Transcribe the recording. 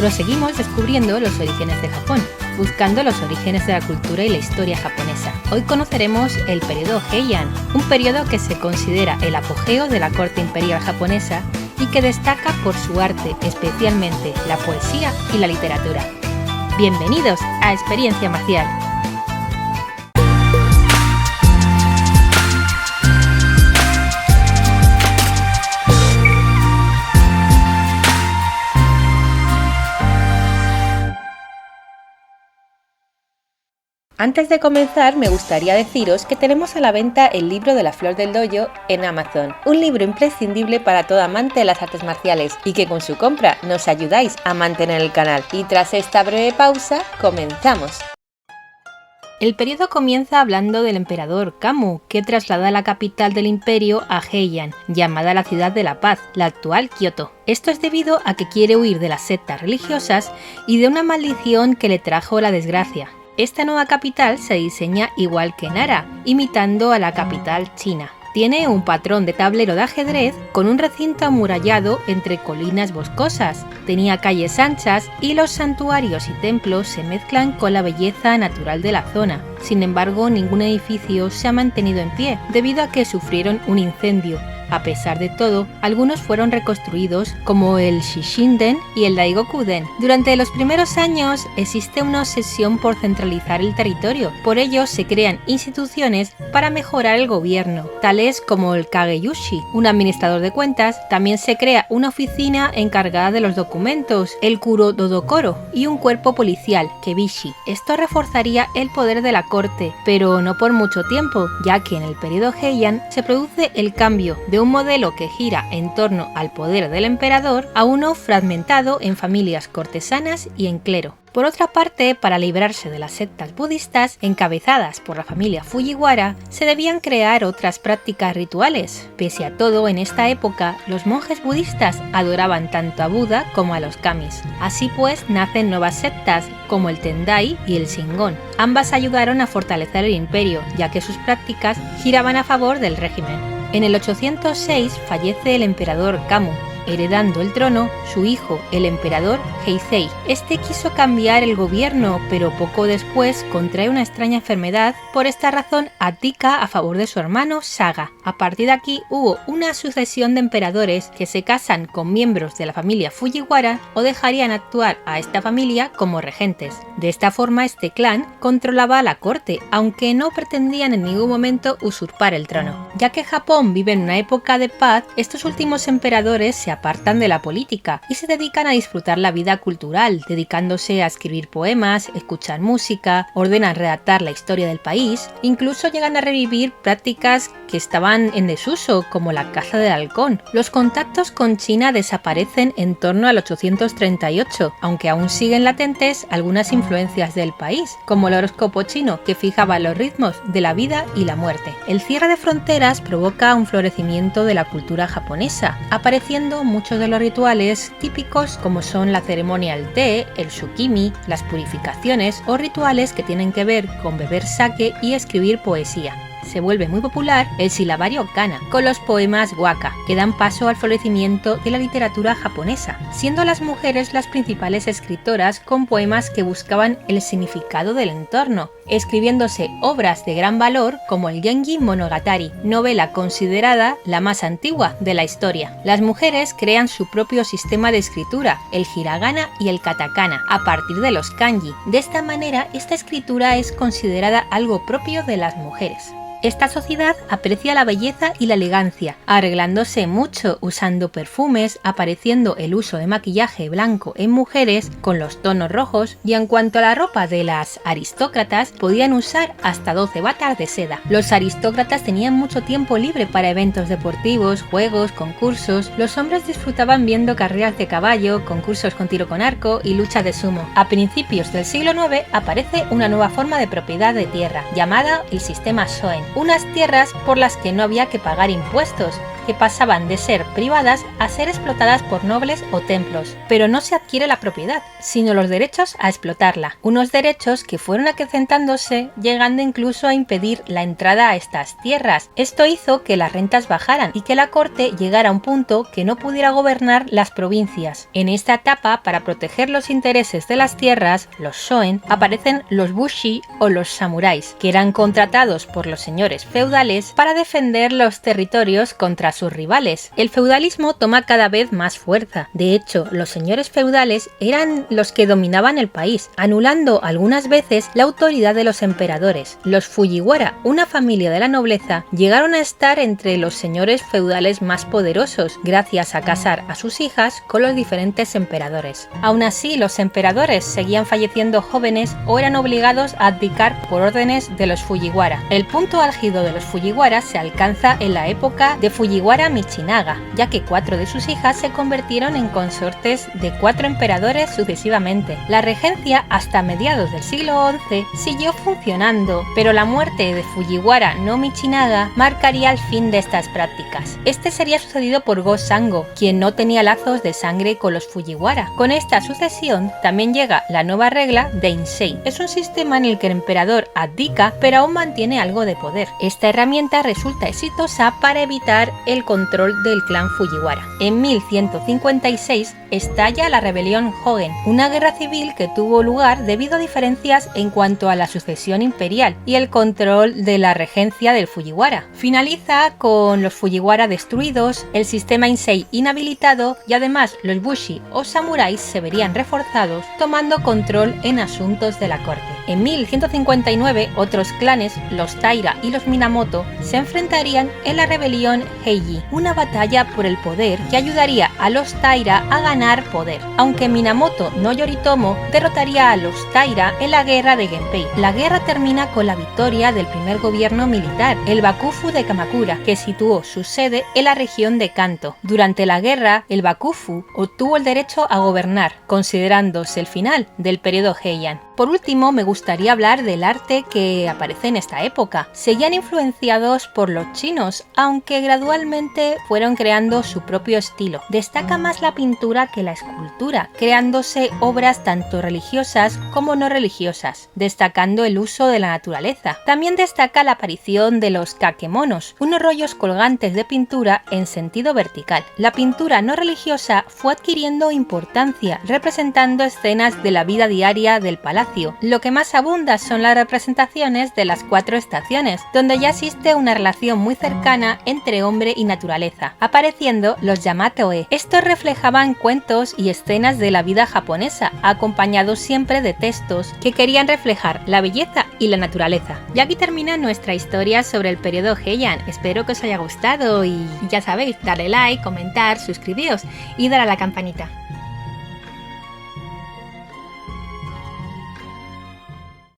Proseguimos descubriendo los orígenes de Japón, buscando los orígenes de la cultura y la historia japonesa. Hoy conoceremos el periodo Heian, un periodo que se considera el apogeo de la corte imperial japonesa y que destaca por su arte, especialmente la poesía y la literatura. Bienvenidos a Experiencia Marcial. Antes de comenzar, me gustaría deciros que tenemos a la venta el libro de la Flor del Dojo en Amazon, un libro imprescindible para todo amante de las artes marciales y que con su compra nos ayudáis a mantener el canal. Y tras esta breve pausa, comenzamos. El periodo comienza hablando del emperador Kamu, que traslada la capital del imperio a Heian, llamada la Ciudad de la Paz, la actual Kioto. Esto es debido a que quiere huir de las sectas religiosas y de una maldición que le trajo la desgracia. Esta nueva capital se diseña igual que Nara, imitando a la capital china. Tiene un patrón de tablero de ajedrez con un recinto amurallado entre colinas boscosas. Tenía calles anchas y los santuarios y templos se mezclan con la belleza natural de la zona. Sin embargo, ningún edificio se ha mantenido en pie debido a que sufrieron un incendio. A pesar de todo, algunos fueron reconstruidos como el Shishinden y el Daigokuden. Durante los primeros años existe una obsesión por centralizar el territorio, por ello se crean instituciones para mejorar el gobierno, tales como el Kageyushi, un administrador de cuentas. También se crea una oficina encargada de los documentos, el Kurododokoro, y un cuerpo policial, Kebishi. Esto reforzaría el poder de la corte, pero no por mucho tiempo, ya que en el periodo Heian se produce el cambio de un modelo que gira en torno al poder del emperador a uno fragmentado en familias cortesanas y en clero. Por otra parte, para librarse de las sectas budistas encabezadas por la familia Fujiwara, se debían crear otras prácticas rituales. Pese a todo, en esta época, los monjes budistas adoraban tanto a Buda como a los kamis. Así pues, nacen nuevas sectas como el Tendai y el Shingon. Ambas ayudaron a fortalecer el imperio, ya que sus prácticas giraban a favor del régimen. En el 806 fallece el emperador Kamu, heredando el trono su hijo, el emperador Heisei. Este quiso cambiar el gobierno, pero poco después contrae una extraña enfermedad. Por esta razón abdica a favor de su hermano Saga. A partir de aquí hubo una sucesión de emperadores que se casan con miembros de la familia Fujiwara o dejarían actuar a esta familia como regentes. De esta forma este clan controlaba la corte, aunque no pretendían en ningún momento usurpar el trono. Ya que Japón vive en una época de paz, estos últimos emperadores se apartan de la política y se dedican a disfrutar la vida cultural, dedicándose a escribir poemas, escuchar música, ordenan redactar la historia del país, incluso llegan a revivir prácticas que estaban en desuso, como la caza del halcón. Los contactos con China desaparecen en torno al 838, aunque aún siguen latentes algunas influencias del país, como el horóscopo chino, que fijaba los ritmos de la vida y la muerte. El cierre de fronteras provoca un florecimiento de la cultura japonesa, apareciendo muchos de los rituales típicos como son la ceremonia del té, el tsukimi, las purificaciones o rituales que tienen que ver con beber sake y escribir poesía. Se vuelve muy popular el silabario kana, con los poemas waka, que dan paso al florecimiento de la literatura japonesa, siendo las mujeres las principales escritoras con poemas que buscaban el significado del entorno, escribiéndose obras de gran valor como el Genji Monogatari, novela considerada la más antigua de la historia. Las mujeres crean su propio sistema de escritura, el hiragana y el katakana, a partir de los kanji. De esta manera, esta escritura es considerada algo propio de las mujeres. Esta sociedad aprecia la belleza y la elegancia, arreglándose mucho, usando perfumes, apareciendo el uso de maquillaje blanco en mujeres con los tonos rojos, y en cuanto a la ropa de las aristócratas, podían usar hasta 12 batas de seda. Los aristócratas tenían mucho tiempo libre para eventos deportivos, juegos, concursos. Los hombres disfrutaban viendo carreras de caballo, concursos con tiro con arco y lucha de sumo. A principios del siglo IX aparece una nueva forma de propiedad de tierra, llamada el sistema Shoen, unas tierras por las que no había que pagar impuestos, que pasaban de ser privadas a ser explotadas por nobles o templos, pero no se adquiere la propiedad, sino los derechos a explotarla, unos derechos que fueron acrecentándose, llegando incluso a impedir la entrada a estas tierras. Esto hizo que las rentas bajaran y que la corte llegara a un punto que no pudiera gobernar las provincias. En esta etapa, para proteger los intereses de las tierras, los shoen, aparecen los bushi o los samuráis, que eran contratados por los señores feudales para defender los territorios contra sus rivales. El feudalismo toma cada vez más fuerza. De hecho, los señores feudales eran los que dominaban el país, anulando algunas veces la autoridad de los emperadores. Los Fujiwara, una familia de la nobleza, llegaron a estar entre los señores feudales más poderosos, gracias a casar a sus hijas con los diferentes emperadores. Aún así, los emperadores seguían falleciendo jóvenes o eran obligados a abdicar por órdenes de los Fujiwara. El punto álgido de los Fujiwara se alcanza en la época de Fujiwara Michinaga, ya que 4 de sus hijas se convirtieron en consortes de 4 emperadores sucesivamente. La regencia hasta mediados del siglo XI siguió funcionando, pero la muerte de Fujiwara no Michinaga marcaría el fin de estas prácticas. Este sería sucedido por Go-Sango, quien no tenía lazos de sangre con los Fujiwara. Con esta sucesión también llega la nueva regla de Insei. Es un sistema en el que el emperador abdica, pero aún mantiene algo de poder. Esta herramienta resulta exitosa para evitar el control del clan Fujiwara. En 1156 estalla la rebelión Hogen, una guerra civil que tuvo lugar debido a diferencias en cuanto a la sucesión imperial y el control de la regencia del Fujiwara. Finaliza con los Fujiwara destruidos, el sistema Insei inhabilitado y además los bushi o samuráis se verían reforzados, tomando control en asuntos de la corte. En 1159 otros clanes, los Taira y los Minamoto, se enfrentarían en la rebelión Heiji, una batalla por el poder que ayudaría a los Taira a ganar poder, aunque Minamoto no Yoritomo derrotaría a los Taira en la guerra de Genpei. La guerra termina con la victoria del primer gobierno militar, el Bakufu de Kamakura, que situó su sede en la región de Kanto. Durante la guerra, el Bakufu obtuvo el derecho a gobernar, considerándose el final del periodo Heian. Por último, me gustaría hablar del arte que aparece en esta época. Seguían influenciados por los chinos, aunque gradualmente fueron creando su propio estilo. Destaca más la pintura que la escultura, creándose obras tanto religiosas como no religiosas, destacando el uso de la naturaleza. También destaca la aparición de los kakemonos, unos rollos colgantes de pintura en sentido vertical. La pintura no religiosa fue adquiriendo importancia, representando escenas de la vida diaria del palacio. Lo que más abunda son las representaciones de las 4 estaciones, donde ya existe una relación muy cercana entre hombre y naturaleza, apareciendo los Yamato-e. Estos reflejaban cuentos y escenas de la vida japonesa, acompañados siempre de textos que querían reflejar la belleza y la naturaleza. Y aquí termina nuestra historia sobre el periodo Heian. Espero que os haya gustado y ya sabéis, darle like, comentar, suscribiros y dar a la campanita.